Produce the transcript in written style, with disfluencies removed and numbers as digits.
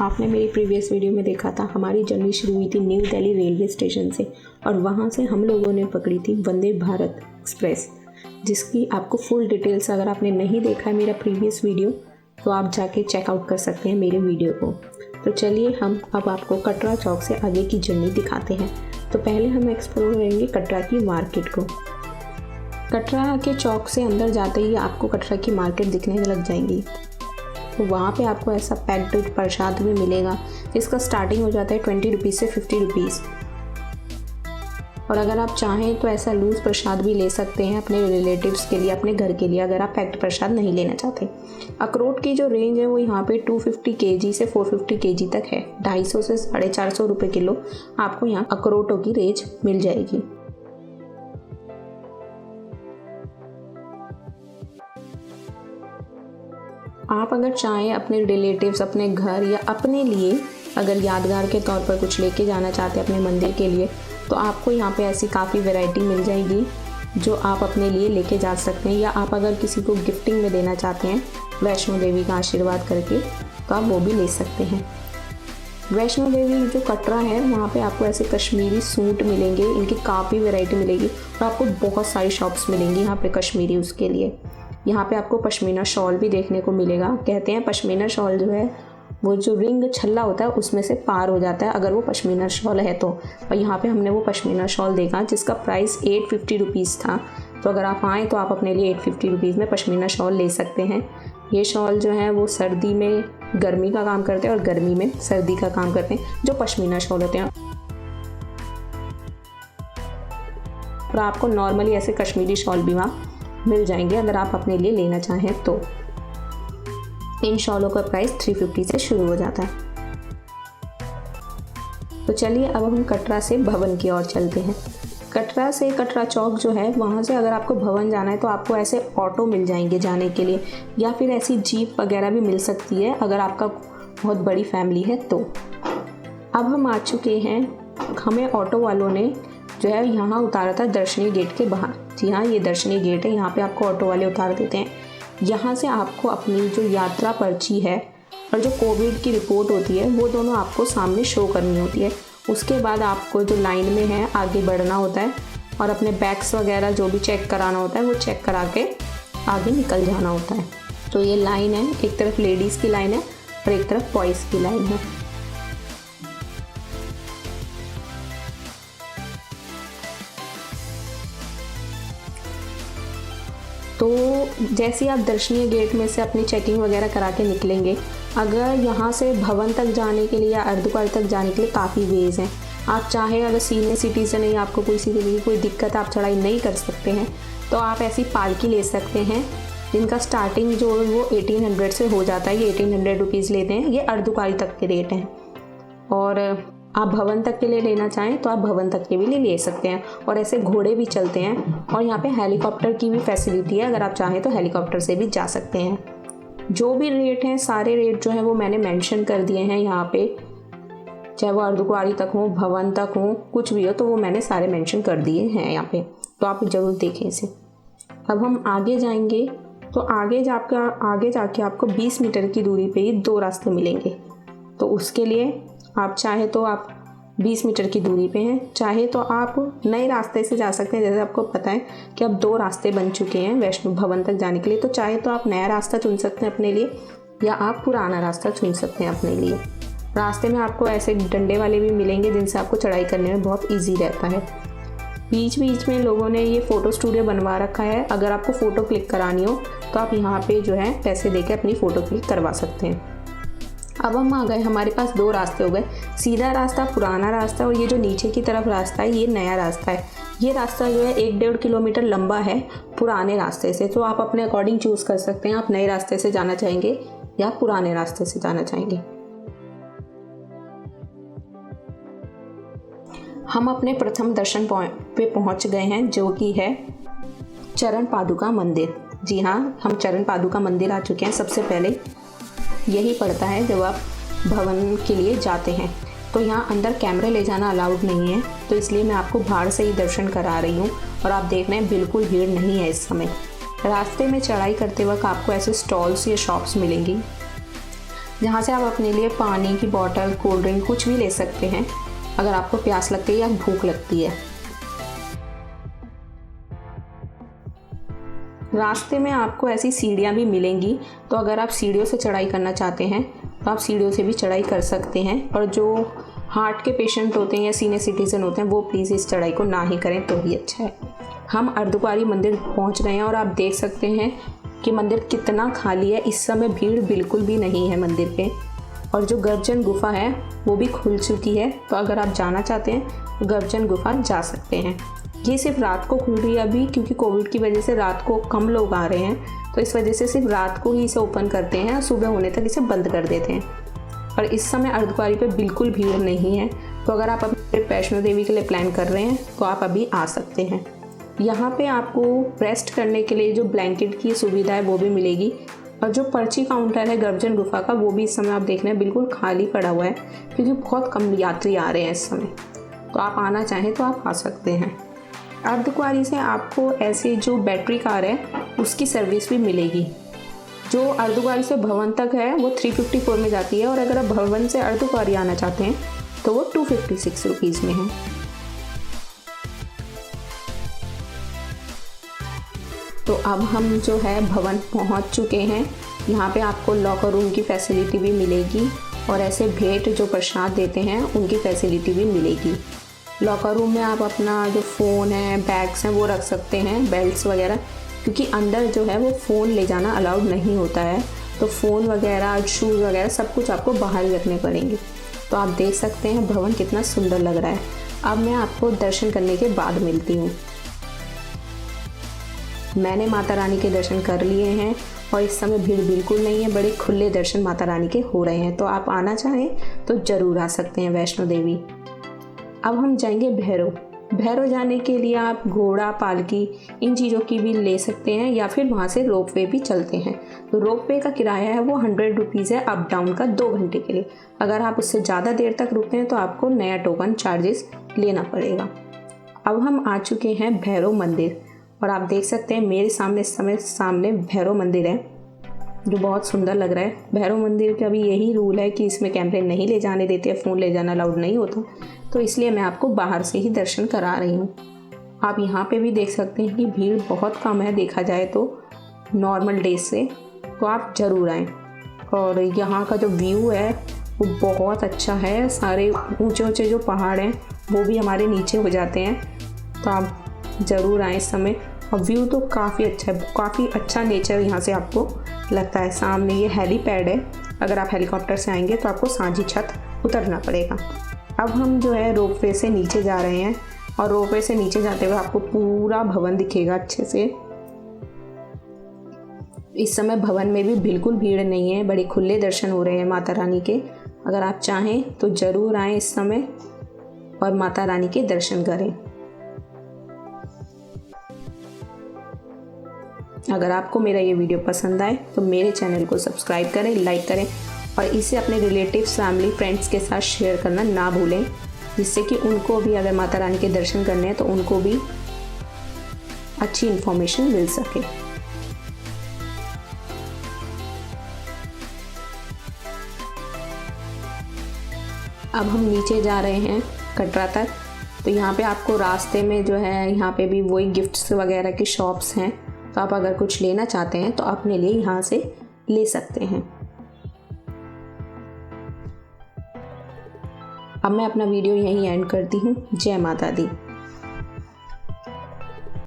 आपने मेरी previous video में देखा था हमारी जर्नी शुरू हुई थी न्यू दिल्ली रेलवे स्टेशन से और वहाँ से हम लोगों ने पकड़ी थी वंदे भारत एक्सप्रेस, जिसकी आपको फुल डिटेल्स अगर आपने नहीं देखा है मेरा प्रीवियस वीडियो तो आप जाके चेकआउट कर सकते हैं मेरे वीडियो को। तो चलिए हम अब आपको कटरा चौक से आगे की जर्नी दिखाते हैं। तो पहले हम एक्सप्लोर करेंगे कटरा की मार्केट को। कटरा के चौक से अंदर जाते ही आपको कटरा की मार्केट दिखने लग जाएंगी। तो वहाँ पे आपको ऐसा पैक्ड प्रसाद भी मिलेगा जिसका स्टार्टिंग हो जाता है 20 रुपीज़ से 50 रुपीज़। और अगर आप चाहें तो ऐसा लूज़ प्रसाद भी ले सकते हैं अपने रिलेटिव्स के लिए, अपने घर के लिए, अगर आप पैक्ड प्रसाद नहीं लेना चाहते। अखरोट की जो रेंज है वो यहाँ पे 250 kg से 450 kg तक है। 250 से 450 रुपये किलो आपको यहाँ अखरोटों की रेंज मिल जाएगी। आप अगर चाहें अपने रिलेटिव्स, अपने घर या अपने लिए अगर यादगार के तौर पर कुछ लेके जाना चाहते हैं अपने मंदिर के लिए, तो आपको यहाँ पे ऐसी काफ़ी वैरायटी मिल जाएगी जो आप अपने लिए लेके जा सकते हैं। या आप अगर किसी को गिफ्टिंग में देना चाहते हैं वैष्णो देवी का आशीर्वाद करके, तो आप वो भी ले सकते हैं। वैष्णो देवी जो कटरा है वहाँ पे आपको ऐसे कश्मीरी सूट मिलेंगे, इनकी काफ़ी वैरायटी मिलेगी और आपको बहुत सारी शॉप्स मिलेंगी यहाँ पे कश्मीरी उसके लिए। यहाँ पे आपको पश्मीना शॉल भी देखने को मिलेगा। कहते हैं पश्मीना शॉल जो है वो जो रिंग छल्ला होता है उसमें से पार हो जाता है अगर वो पश्मीना शॉल है तो। और यहाँ पे हमने वो पश्मीना शॉल देखा जिसका प्राइस 850 रुपीज़ था। तो अगर आप आएँ तो आप अपने लिए 850 रुपीज़ में पश्मीना शॉल ले सकते हैं। ये शॉल जो है वो सर्दी में गर्मी का काम करते हैं और गर्मी में सर्दी का काम करते हैं, जो पश्मीना शॉल होते हैं। और आपको नॉर्मली ऐसे कश्मीरी शॉल भी वहाँ मिल जाएंगे अगर आप अपने लिए लेना चाहें तो। इन शॉलों का प्राइस 350 से शुरू हो जाता है। तो चलिए अब हम कटरा से भवन की ओर चलते हैं। कटरा से कटरा चौक जो है वहाँ से अगर आपको भवन जाना है तो आपको ऐसे ऑटो मिल जाएंगे जाने के लिए, या फिर ऐसी जीप वगैरह भी मिल सकती है अगर आपका बहुत बड़ी फैमिली है तो। अब हम आ चुके हैं, हमें ऑटो वालों ने जो है यहाँ उतारा था दर्शनी गेट के बाहर। जी हाँ, ये दर्शनी गेट है, यहाँ पे आपको ऑटो वाले उतार देते हैं। यहाँ से आपको अपनी जो यात्रा पर्ची है और जो कोविड की रिपोर्ट होती है वो दोनों आपको सामने शो करनी होती है। उसके बाद आपको जो लाइन में है आगे बढ़ना होता है और अपने बैग्स वगैरह जो भी चेक कराना होता है वो चेक करा के आगे निकल जाना होता है। तो ये लाइन है, एक तरफ लेडीज़ की लाइन है और एक तरफ बॉयज़ की लाइन है। तो जैसे ही आप दर्शनीय गेट में से अपनी चेकिंग वगैरह करा के निकलेंगे, अगर यहाँ से भवन तक जाने के लिए या अर्धकुंवारी तक जाने के लिए काफ़ी वेज़ हैं। आप चाहे अगर सीनियर सिटीज़न है, आपको कोई दिक्कत, आप चढ़ाई नहीं कर सकते हैं, तो आप ऐसी पालकी ले सकते हैं जिनका स्टार्टिंग जो है वो 1800 से हो जाता है। ये 1800 रुपीज़ लेते हैं, ये अर्धकुंवारी तक के रेट हैं। और आप भवन तक के लिए लेना चाहें तो आप भवन तक के भी ले सकते हैं। और ऐसे घोड़े भी चलते हैं और यहाँ पे हेलीकॉप्टर की भी फैसिलिटी है, अगर आप चाहें तो हेलीकॉप्टर से भी जा सकते हैं। जो भी रेट हैं सारे रेट जो हैं वो मैंने मेंशन कर दिए हैं यहाँ पे, चाहे वो अर्धकुंवारी तक हो, भवन तक हो, कुछ भी हो, तो वो मैंने सारे मेंशन कर दिए हैं यहाँ पे, तो आप ज़रूर देखें इसे। अब हम आगे जाएंगे तो आगे जाके आपको 20 मीटर की दूरी पे ही 2 रास्ते मिलेंगे। तो उसके लिए आप चाहे तो आप 20 मीटर की दूरी पे हैं, चाहे तो आप नए रास्ते से जा सकते हैं। जैसे आपको पता है कि अब 2 रास्ते बन चुके हैं वैष्णो भवन तक जाने के लिए, तो चाहे तो आप नया रास्ता चुन सकते हैं अपने लिए या आप पुराना रास्ता चुन सकते हैं अपने लिए। रास्ते में आपको ऐसे डंडे वाले भी मिलेंगे जिनसे आपको चढ़ाई करने में बहुत ईजी रहता है। बीच बीच में लोगों ने ये फ़ोटो स्टूडियो बनवा रखा है, अगर आपको फ़ोटो क्लिक करानी हो तो आप यहाँ पे जो है पैसे दे के अपनी फ़ोटो क्लिक करवा सकते हैं। अब हम आ गए, हमारे पास 2 रास्ते हो गए, सीधा रास्ता, पुराना रास्ता, और ये जो नीचे की तरफ रास्ता है ये नया रास्ता है। ये रास्ता जो है 1-1.5 किलोमीटर लंबा है पुराने रास्ते से, तो आप अपने अकॉर्डिंग चूज़ कर सकते हैं, आप नए रास्ते से जाना चाहेंगे या पुराने रास्ते से जाना चाहेंगे। हम अपने प्रथम दर्शन पॉइंट पे पहुंच गए हैं जो कि है चरण पादुका मंदिर। जी हाँ, हम चरण पादुका मंदिर आ चुके हैं। सबसे पहले यही पड़ता है जब आप भवन के लिए जाते हैं। तो यहाँ अंदर कैमरा ले जाना अलाउड नहीं है, तो इसलिए मैं आपको बाहर से ही दर्शन करा रही हूँ। और आप देख रहे हैं बिल्कुल भीड़ नहीं है इस समय। रास्ते में चढ़ाई करते वक्त आपको ऐसे स्टॉल्स या शॉप्स मिलेंगी जहाँ से आप अपने लिए पानी की बोतल, कोल्ड ड्रिंक कुछ भी ले सकते हैं अगर आपको प्यास लगती है या भूख लगती है। रास्ते में आपको ऐसी सीढ़ियाँ भी मिलेंगी, तो अगर आप सीढ़ियों से चढ़ाई करना चाहते हैं तो आप सीढ़ियों से भी चढ़ाई कर सकते हैं। और जो हार्ट के पेशेंट होते हैं या सीनियर सिटीज़न होते हैं वो प्लीज़ इस चढ़ाई को ना ही करें तो ही अच्छा है। हम अर्धकुंवारी मंदिर पहुंच रहे हैं और आप देख सकते हैं कि मंदिर कितना खाली है। इस समय भीड़ बिल्कुल भी नहीं है मंदिर पे। और जो गर्जन गुफा है वो भी खुल चुकी है, तो अगर आप जाना चाहते हैं तो गर्जन गुफा जा सकते हैं। ये सिर्फ रात को खुल रही है अभी, क्योंकि कोविड की वजह से रात को कम लोग आ रहे हैं, तो इस वजह से सिर्फ रात को ही इसे ओपन करते हैं और सुबह होने तक इसे बंद कर देते हैं। और इस समय अर्धकुंवारी पे बिल्कुल भीड़ नहीं है, तो अगर आप अपने वैष्णो देवी के लिए प्लान कर रहे हैं तो आप अभी आ सकते हैं। यहाँ पे आपको रेस्ट करने के लिए जो ब्लैंकेट की सुविधा है वो भी मिलेगी। और जो पर्ची काउंटर है गर्जन गुफा का वो भी इस समय आप देख रहे हैं बिल्कुल खाली पड़ा हुआ है, क्योंकि बहुत कम यात्री आ रहे हैं इस समय। तो आप आना चाहें तो आप आ सकते हैं। अर्धकुंवारी से आपको ऐसे जो बैटरी कार है उसकी सर्विस भी मिलेगी। जो अर्धकुंवारी से भवन तक है वो 354 में जाती है, और अगर आप भवन से अर्धकुंवारी आना चाहते हैं तो वो 256 रुपीज़ में है। तो अब हम जो है भवन पहुंच चुके हैं। यहाँ पे आपको लॉकर रूम की फैसिलिटी भी मिलेगी, और ऐसे भेंट जो प्रसाद देते हैं उनकी फैसिलिटी भी मिलेगी। लॉकर रूम में आप अपना जो फ़ोन है, बैग्स हैं वो रख सकते हैं, बेल्ट्स वगैरह, क्योंकि अंदर जो है वो फ़ोन ले जाना अलाउड नहीं होता है। तो फ़ोन वगैरह, शूज़ वगैरह सब कुछ आपको बाहर ही रखने पड़ेंगे। तो आप देख सकते हैं भवन कितना सुंदर लग रहा है। अब मैं आपको दर्शन करने के बाद मिलती हूँ। मैंने माता रानी के दर्शन कर लिए हैं और इस समय भीड़ बिल्कुल नहीं है, बड़े खुले दर्शन माता रानी के हो रहे हैं। तो आप आना चाहें तो ज़रूर आ सकते हैं वैष्णो देवी। अब हम जाएंगे भैरव। भैरव जाने के लिए आप घोड़ा, पालकी इन चीज़ों की भी ले सकते हैं, या फिर वहाँ से रोपवे भी चलते हैं। तो रोपवे का किराया है वो 100 रुपीज़ है अप डाउन का 2 घंटे के लिए। अगर आप उससे ज़्यादा देर तक रुकते हैं तो आपको नया टोकन चार्जेस लेना पड़ेगा। अब हम आ चुके हैं भैरव मंदिर, और आप देख सकते हैं मेरे सामने इस समय सामने भैरव मंदिर है जो बहुत सुंदर लग रहा है। भैरव मंदिर का भी यही रूल है कि इसमें कैमरे नहीं ले जाने देते, फ़ोन ले जाना अलाउड नहीं होता, तो इसलिए मैं आपको बाहर से ही दर्शन करा रही हूँ। आप यहाँ पे भी देख सकते हैं कि भीड़ बहुत कम है देखा जाए तो नॉर्मल डेज से, तो आप ज़रूर आएँ। और यहाँ का जो व्यू है वो बहुत अच्छा है। सारे ऊंचे ऊंचे जो पहाड़ हैं वो भी हमारे नीचे हो जाते हैं, तो आप ज़रूर आएँ इस समय। और व्यू तो काफ़ी अच्छा है, काफ़ी अच्छा नेचर यहाँ से आपको लगता है। सामने ये हेलीपैड है, अगर आप हेलीकॉप्टर से आएंगे तो आपको सांझी छत उतरना पड़ेगा। अब हम जो है रोपवे से नीचे जा रहे हैं, और रोपवे से नीचे जाते हुए आपको पूरा भवन दिखेगा अच्छे से। इस समय भवन में भी बिल्कुल भीड़ नहीं है, बड़े खुले दर्शन हो रहे हैं माता रानी के। अगर आप चाहें तो ज़रूर आएँ इस समय और माता रानी के दर्शन करें। अगर आपको मेरा ये वीडियो पसंद आए तो मेरे चैनल को सब्सक्राइब करें, लाइक करें, और इसे अपने रिलेटिव्स, फैमिली, फ्रेंड्स के साथ शेयर करना ना भूलें, जिससे कि उनको भी अगर माता रानी के दर्शन करने हैं तो उनको भी अच्छी इन्फॉर्मेशन मिल सके। अब हम नीचे जा रहे हैं कटरा तक। तो यहाँ पे आपको रास्ते में जो है यहाँ पे भी वही गिफ्ट्स वगैरह की शॉप्स हैं, तो आप अगर कुछ लेना चाहते हैं तो अपने लिए यहाँ से ले सकते हैं। अब मैं अपना वीडियो यहीं एंड करती हूँ। जय माता दी।